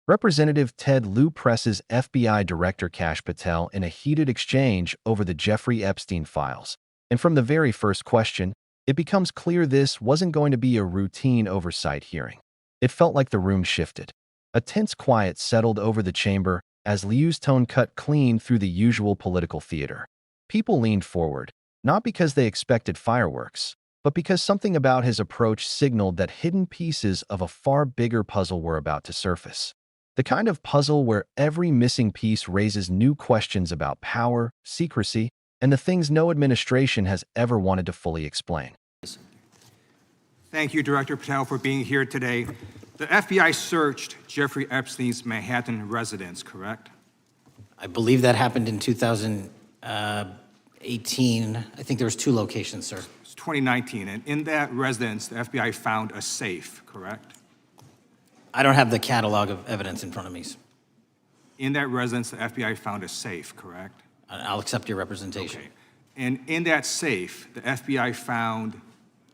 Representative Ted Lieu presses FBI Director Kash Patel in a heated exchange over the Jeffrey Epstein files. And from the very first question, it becomes clear this wasn't going to be a routine oversight hearing. It felt like the room shifted. A tense quiet settled over the chamber as Liu's tone cut clean through the usual political theater. People leaned forward, not because they expected fireworks, but because something about his approach signaled that hidden pieces of a far bigger puzzle were about to surface. The kind of puzzle where every missing piece raises new questions about power, secrecy, and the things no administration has ever wanted to fully explain. Thank you, Director Patel, for being here today. The FBI searched Jeffrey Epstein's Manhattan residence, correct? I believe that happened in 2018. I think there was 2 locations, sir. It's 2019, and in that residence, the FBI found a safe, correct? I don't have the catalog of evidence in front of me. In that residence, the FBI found a safe, correct? I'll accept your representation. Okay. And in that safe, the FBI found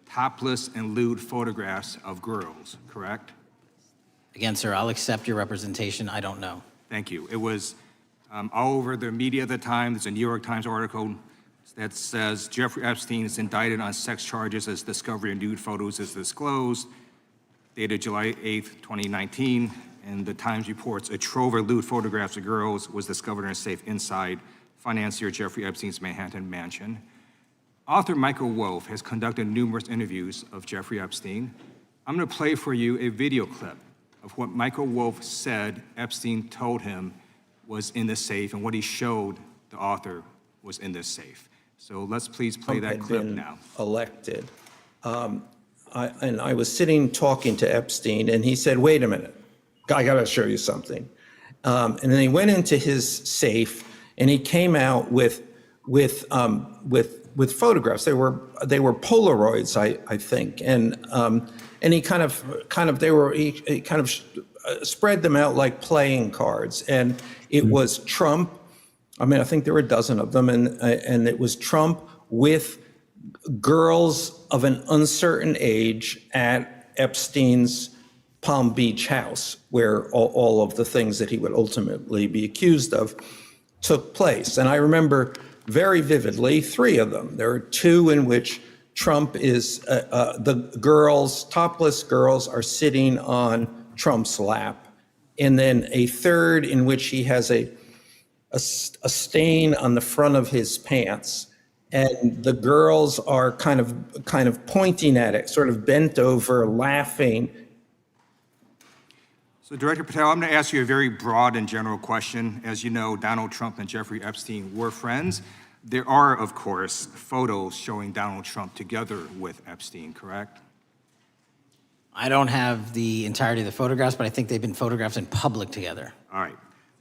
topless and lewd photographs of girls, correct? Again, sir, I'll accept your representation. I don't know. Thank you. It was all over the media at the time. There's a New York Times article that says Jeffrey Epstein is indicted on sex charges as discovery of nude photos is disclosed, dated July 8th, 2019. And the Times reports a trove of lewd photographs of girls was discovered in a safe inside financier Jeffrey Epstein's Manhattan mansion. Author Michael Wolff has conducted numerous interviews of Jeffrey Epstein. I'm going to play for you a video clip of what Michael Wolff said Epstein told him was in the safe and what he showed the author was in this safe. So let's please play that clip now. Elected. I was sitting talking to Epstein, and he said, "Wait a minute, I got to show you something." And then he went into his safe, and he came out with photographs. They were Polaroids, I think, and he kind of spread them out like playing cards, and it was Trump. I mean, I think there were a dozen of them, and it was Trump with girls of an uncertain age at Epstein's Palm Beach house, where all of the things that he would ultimately be accused of took place. And I remember very vividly 3 of them. There are 2 in which Trump is, the girls, topless girls, are sitting on Trump's lap. And then a 3rd in which he has a stain on the front of his pants. And the girls are kind of pointing at it, sort of bent over, laughing. So Director Patel, I'm going to ask you a very broad and general question. As you know, Donald Trump and Jeffrey Epstein were friends. There are, of course, photos showing Donald Trump together with Epstein, correct? I don't have the entirety of the photographs, but I think they've been photographed in public together. All right.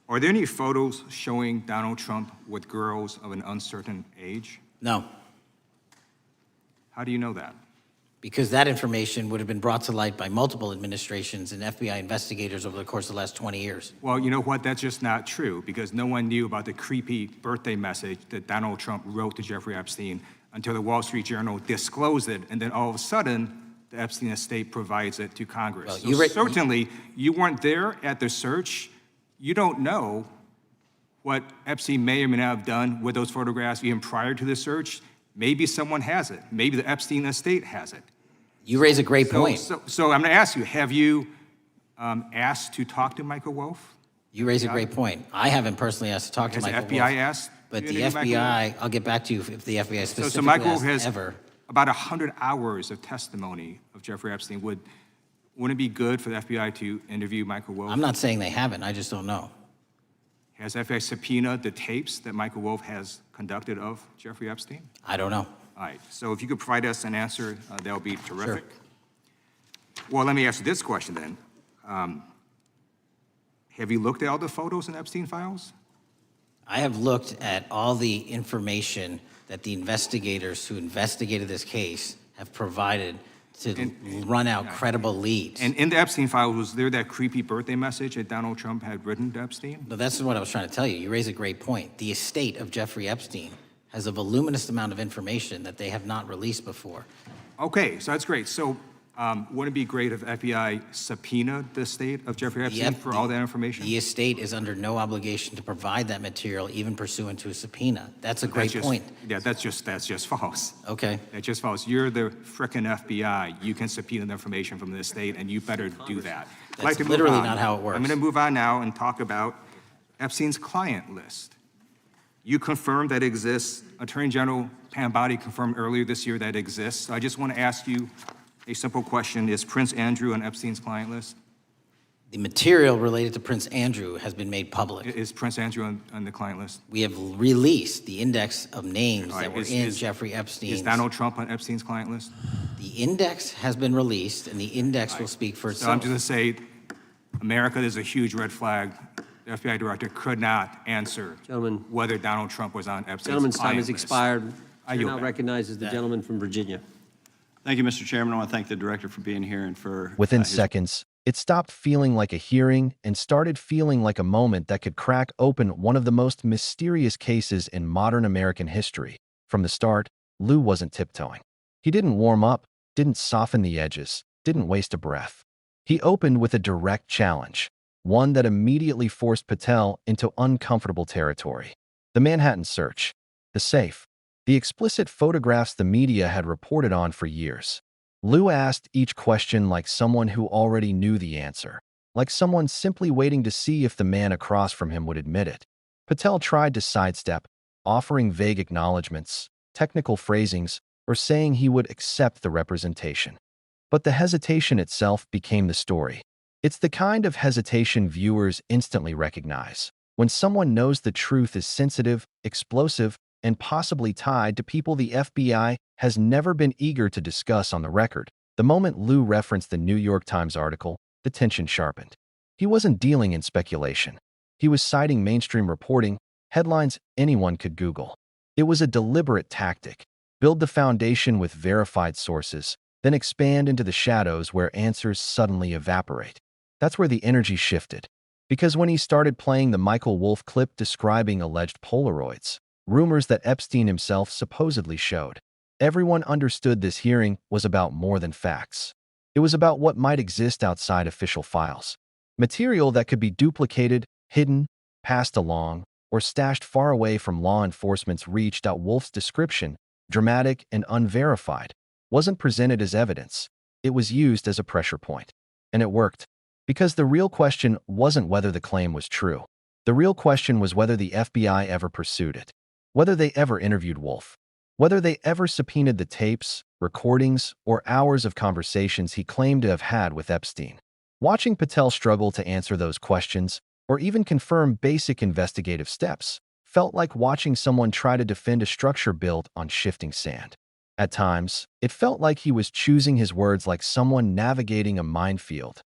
Are there any photos showing Donald Trump with girls of an uncertain age? No. How do you know that? Because that information would have been brought to light by multiple administrations and FBI investigators over the course of the last 20 years. Well, you know what? That's just not true, because no one knew about the creepy birthday message that Donald Trump wrote to Jeffrey Epstein until the Wall Street Journal disclosed it, and then all of a sudden, the Epstein estate provides it to Congress. Well, so certainly, you weren't there at the search. You don't know what Epstein may or may not have done with those photographs even prior to the search. Maybe someone has it. Maybe the Epstein estate has it. You raise a great point. So I'm going to ask you, have you asked to talk to Michael Wolff? You raise a great point. I haven't personally asked to talk to Michael Wolff. Has the FBI asked? But the FBI, I'll get back to you if the FBI specifically So Michael asked has ever. about 100 hours of testimony of Jeffrey Epstein. Wouldn't it be good for the FBI to interview Michael Wolff? I'm not saying they haven't. I just don't know. Has FBI subpoenaed the tapes that Michael Wolff has conducted of Jeffrey Epstein? I don't know. All right. So if you could provide us an answer, that would be terrific. Sure. Well, let me ask you this question then. Have you looked at all the photos in Epstein files? I have looked at all the information that the investigators who investigated this case have provided to run out credible leads. And in the Epstein files, was there that creepy birthday message that Donald Trump had written to Epstein? No, that's what I was trying to tell you. You raise a great point. The estate of Jeffrey Epstein has a voluminous amount of information that they have not released before. Okay, so that's great. So Wouldn't it be great if FBI subpoenaed the estate of Jeffrey Epstein for all that information? The estate is under no obligation to provide that material, even pursuant to a subpoena. That's a great point. Yeah, that's just false. Okay. That's just false. You're the frickin' FBI. You can subpoena the information from the estate, and you better do that. I'd like to move literally on. not how it works. I'm going to move on now and talk about Epstein's client list. You confirmed that it exists. Attorney General Pam Bondi confirmed earlier this year that it exists. So I just want to ask you a simple question. Is Prince Andrew on Epstein's client list? The material related to Prince Andrew has been made public. Is Prince Andrew on the client list? We have released the index of names All right, that were in Jeffrey Epstein's. Is Donald Trump on Epstein's client list? The index has been released, and the index will speak for So I'm itself. just going to say, America, there's a huge red flag. The FBI director could not answer Gentlemen. whether Donald Trump was on Epstein's Gentleman's time client has list. expired. I Chair yield now back. recognizes the That- gentleman from Virginia. Thank you, Mr. Chairman. I want to thank the director for being here and for Within his seconds, it stopped feeling like a hearing and started feeling like a moment that could crack open one of the most mysterious cases in modern American history. From the start, Lieu wasn't tiptoeing. He didn't warm up, didn't soften the edges, didn't waste a breath. He opened with a direct challenge, one that immediately forced Patel into uncomfortable territory. The Manhattan search, the safe, the explicit photographs the media had reported on for years. Lieu asked each question like someone who already knew the answer, like someone simply waiting to see if the man across from him would admit it. Patel tried to sidestep, offering vague acknowledgments, technical phrasings, or saying he would accept the representation. But the hesitation itself became the story. It's the kind of hesitation viewers instantly recognize. When someone knows the truth is sensitive, explosive, and possibly tied to people the FBI has never been eager to discuss on the record. The moment Lieu referenced the New York Times article, the tension sharpened. He wasn't dealing in speculation. He was citing mainstream reporting, headlines anyone could Google. It was a deliberate tactic. Build the foundation with verified sources, then expand into the shadows where answers suddenly evaporate. That's where the energy shifted. Because when he started playing the Michael Wolff clip describing alleged Polaroids, rumors that Epstein himself supposedly showed, everyone understood this hearing was about more than facts. It was about what might exist outside official files. Material that could be duplicated, hidden, passed along, or stashed far away from law enforcement's reach. Wolff's description, dramatic and unverified, wasn't presented as evidence. It was used as a pressure point. And it worked. Because the real question wasn't whether the claim was true. The real question was whether the FBI ever pursued it. Whether they ever interviewed Wolff, whether they ever subpoenaed the tapes, recordings, or hours of conversations he claimed to have had with Epstein. Watching Patel struggle to answer those questions, or even confirm basic investigative steps, felt like watching someone try to defend a structure built on shifting sand. At times, it felt like he was choosing his words like someone navigating a minefield.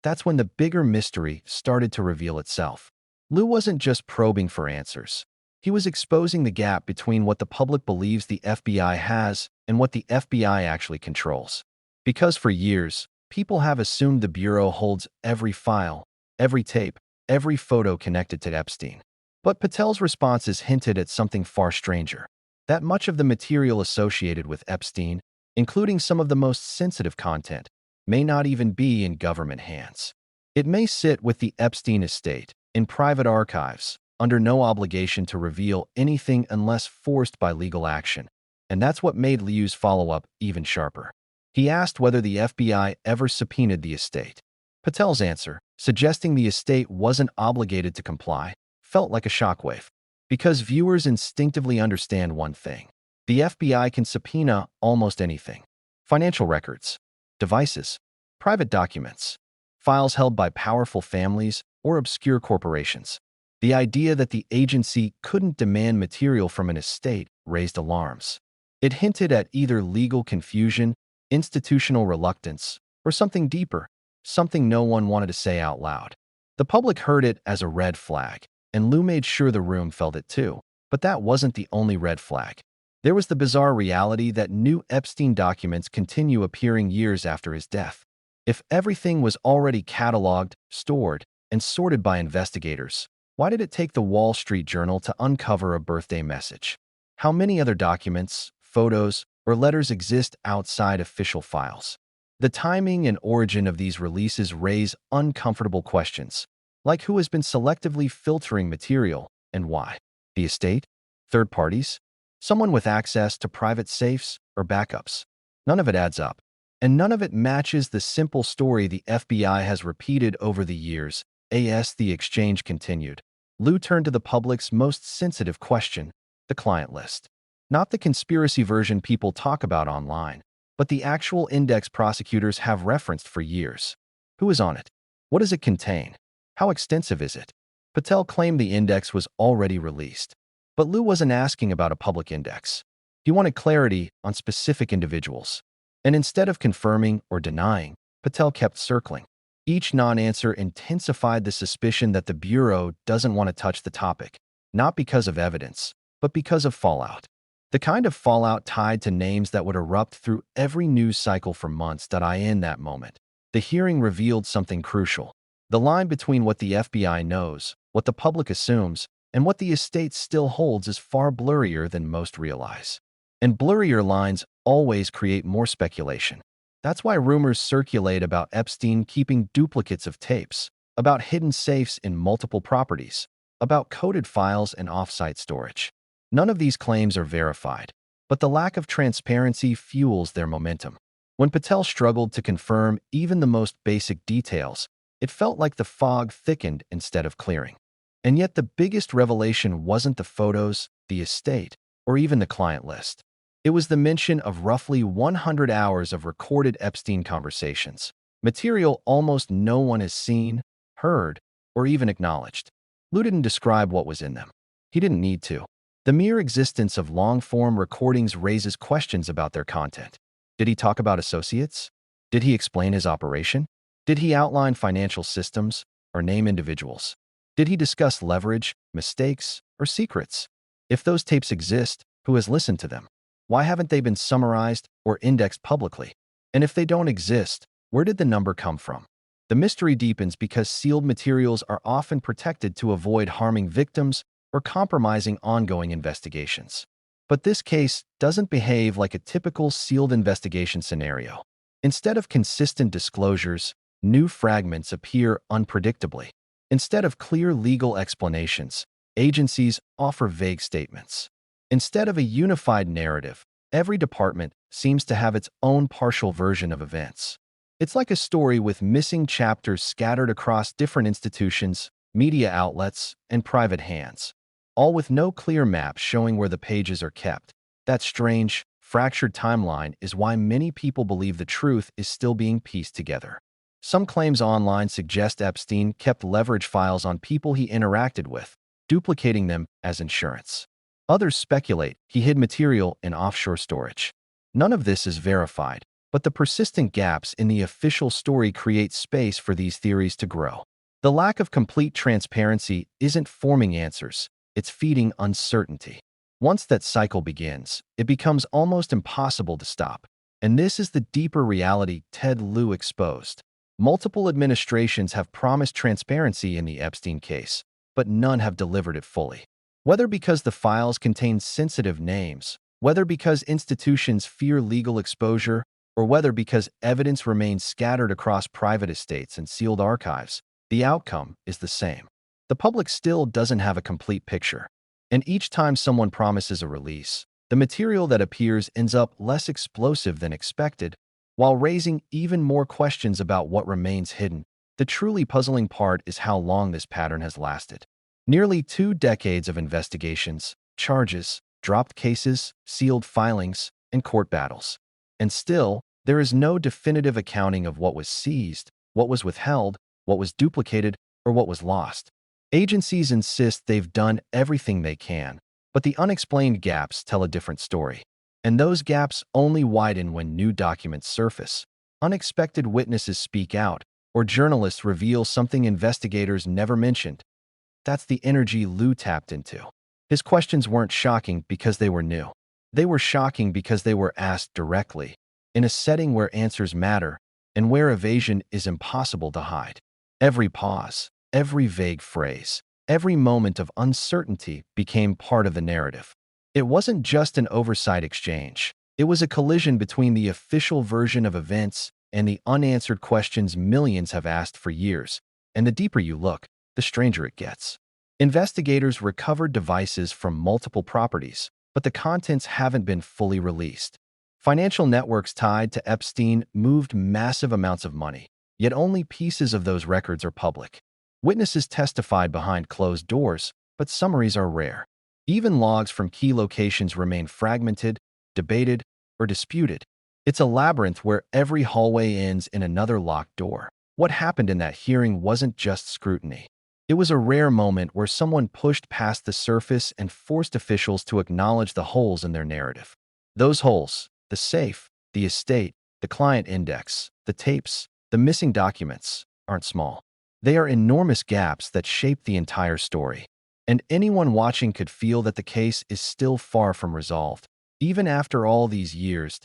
That's when the bigger mystery started to reveal itself. Lieu wasn't just probing for answers. He was exposing the gap between what the public believes the FBI has and what the FBI actually controls. Because for years, people have assumed the Bureau holds every file, every tape, every photo connected to Epstein. But Patel's responses hinted at something far stranger. That much of the material associated with Epstein, including some of the most sensitive content, may not even be in government hands. It may sit with the Epstein estate, in private archives, under no obligation to reveal anything unless forced by legal action. And that's what made Liu's follow-up even sharper. He asked whether the FBI ever subpoenaed the estate. Patel's answer, suggesting the estate wasn't obligated to comply, felt like a shockwave. Because viewers instinctively understand one thing. The FBI can subpoena almost anything. Financial records, devices, private documents, files held by powerful families or obscure corporations. The idea that the agency couldn't demand material from an estate raised alarms. It hinted at either legal confusion, institutional reluctance, or something deeper, something no one wanted to say out loud. The public heard it as a red flag, and Lieu made sure the room felt it too. But that wasn't the only red flag. There was the bizarre reality that new Epstein documents continue appearing years after his death. If everything was already cataloged, stored, and sorted by investigators, why did it take the Wall Street Journal to uncover a birthday message? How many other documents, photos, or letters exist outside official files? The timing and origin of these releases raise uncomfortable questions, like who has been selectively filtering material and why. The estate? Third parties? Someone with access to private safes or backups? None of it adds up. And none of it matches the simple story the FBI has repeated over the years. As the exchange continued, Lieu turned to the public's most sensitive question, the client list. Not the conspiracy version people talk about online, but the actual index prosecutors have referenced for years. Who is on it? What does it contain? How extensive is it? Patel claimed the index was already released. But Lieu wasn't asking about a public index. He wanted clarity on specific individuals. And instead of confirming or denying, Patel kept circling. Each non-answer intensified the suspicion that the Bureau doesn't want to touch the topic, not because of evidence, but because of fallout. The kind of fallout tied to names that would erupt through every news cycle for months. In that moment, the hearing revealed something crucial. The line between what the FBI knows, what the public assumes, and what the estate still holds is far blurrier than most realize. And blurrier lines always create more speculation. That's why rumors circulate about Epstein keeping duplicates of tapes, about hidden safes in multiple properties, about coded files and off-site storage. None of these claims are verified, but the lack of transparency fuels their momentum. When Patel struggled to confirm even the most basic details, it felt like the fog thickened instead of clearing. And yet the biggest revelation wasn't the photos, the estate, or even the client list. It was the mention of roughly 100 hours of recorded Epstein conversations, material almost no one has seen, heard, or even acknowledged. Lieu didn't describe what was in them. He didn't need to. The mere existence of long-form recordings raises questions about their content. Did he talk about associates? Did he explain his operation? Did he outline financial systems or name individuals? Did he discuss leverage, mistakes, or secrets? If those tapes exist, who has listened to them? Why haven't they been summarized or indexed publicly? And if they don't exist, where did the number come from? The mystery deepens because sealed materials are often protected to avoid harming victims or compromising ongoing investigations. But this case doesn't behave like a typical sealed investigation scenario. Instead of consistent disclosures, new fragments appear unpredictably. Instead of clear legal explanations, agencies offer vague statements. Instead of a unified narrative, every department seems to have its own partial version of events. It's like a story with missing chapters scattered across different institutions, media outlets, and private hands, all with no clear map showing where the pages are kept. That strange, fractured timeline is why many people believe the truth is still being pieced together. Some claims online suggest Epstein kept leverage files on people he interacted with, duplicating them as insurance. Others speculate he hid material in offshore storage. None of this is verified, but the persistent gaps in the official story create space for these theories to grow. The lack of complete transparency isn't forming answers, it's feeding uncertainty. Once that cycle begins, it becomes almost impossible to stop. And this is the deeper reality Lieu exposed. Multiple administrations have promised transparency in the Epstein case, but none have delivered it fully. Whether because the files contain sensitive names, whether because institutions fear legal exposure, or whether because evidence remains scattered across private estates and sealed archives, the outcome is the same. The public still doesn't have a complete picture. And each time someone promises a release, the material that appears ends up less explosive than expected, while raising even more questions about what remains hidden. The truly puzzling part is how long this pattern has lasted. Nearly 2 decades of investigations, charges, dropped cases, sealed filings, and court battles. And still, there is no definitive accounting of what was seized, what was withheld, what was duplicated, or what was lost. Agencies insist they've done everything they can, but the unexplained gaps tell a different story. And those gaps only widen when new documents surface, unexpected witnesses speak out, or journalists reveal something investigators never mentioned. That's the energy Lieu tapped into. His questions weren't shocking because they were new. They were shocking because they were asked directly, in a setting where answers matter and where evasion is impossible to hide. Every pause, every vague phrase, every moment of uncertainty became part of the narrative. It wasn't just an oversight exchange. It was a collision between the official version of events and the unanswered questions millions have asked for years. And the deeper you look, the stranger it gets. Investigators recovered devices from multiple properties, but the contents haven't been fully released. Financial networks tied to Epstein moved massive amounts of money, yet only pieces of those records are public. Witnesses testified behind closed doors, but summaries are rare. Even logs from key locations remain fragmented, debated, or disputed. It's a labyrinth where every hallway ends in another locked door. What happened in that hearing wasn't just scrutiny. It was a rare moment where someone pushed past the surface and forced officials to acknowledge the holes in their narrative. Those holes, the safe, the estate, the client index, the tapes, the missing documents, aren't small. They are enormous gaps that shape the entire story. And anyone watching could feel that the case is still far from resolved. Even after all these years,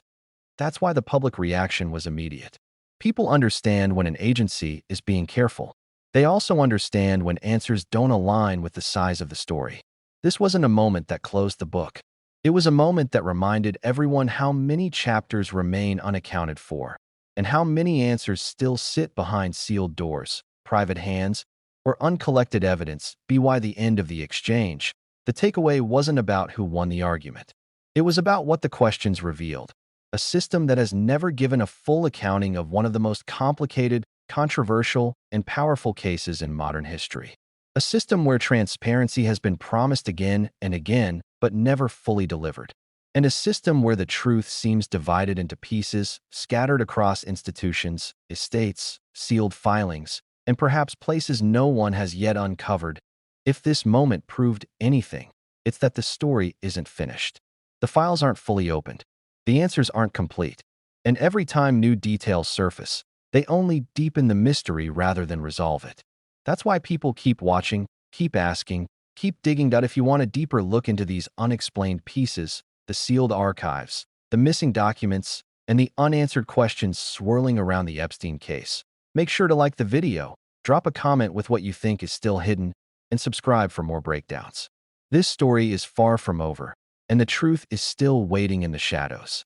that's why the public reaction was immediate. People understand when an agency is being careful. They also understand when answers don't align with the size of the story. This wasn't a moment that closed the book. It was a moment that reminded everyone how many chapters remain unaccounted for, and how many answers still sit behind sealed doors, private hands, or uncollected evidence. By the end of the exchange, the takeaway wasn't about who won the argument. It was about what the questions revealed. A system that has never given a full accounting of one of the most complicated, controversial, and powerful cases in modern history. A system where transparency has been promised again and again, but never fully delivered. And a system where the truth seems divided into pieces, scattered across institutions, estates, sealed filings, and perhaps places no one has yet uncovered. If this moment proved anything, it's that the story isn't finished. The files aren't fully opened. The answers aren't complete. And every time new details surface, they only deepen the mystery rather than resolve it. That's why people keep watching, keep asking, keep digging. If you want a deeper look into these unexplained pieces, the sealed archives, the missing documents, and the unanswered questions swirling around the Epstein case, make sure to like the video, drop a comment with what you think is still hidden, and subscribe for more breakdowns. This story is far from over, and the truth is still waiting in the shadows.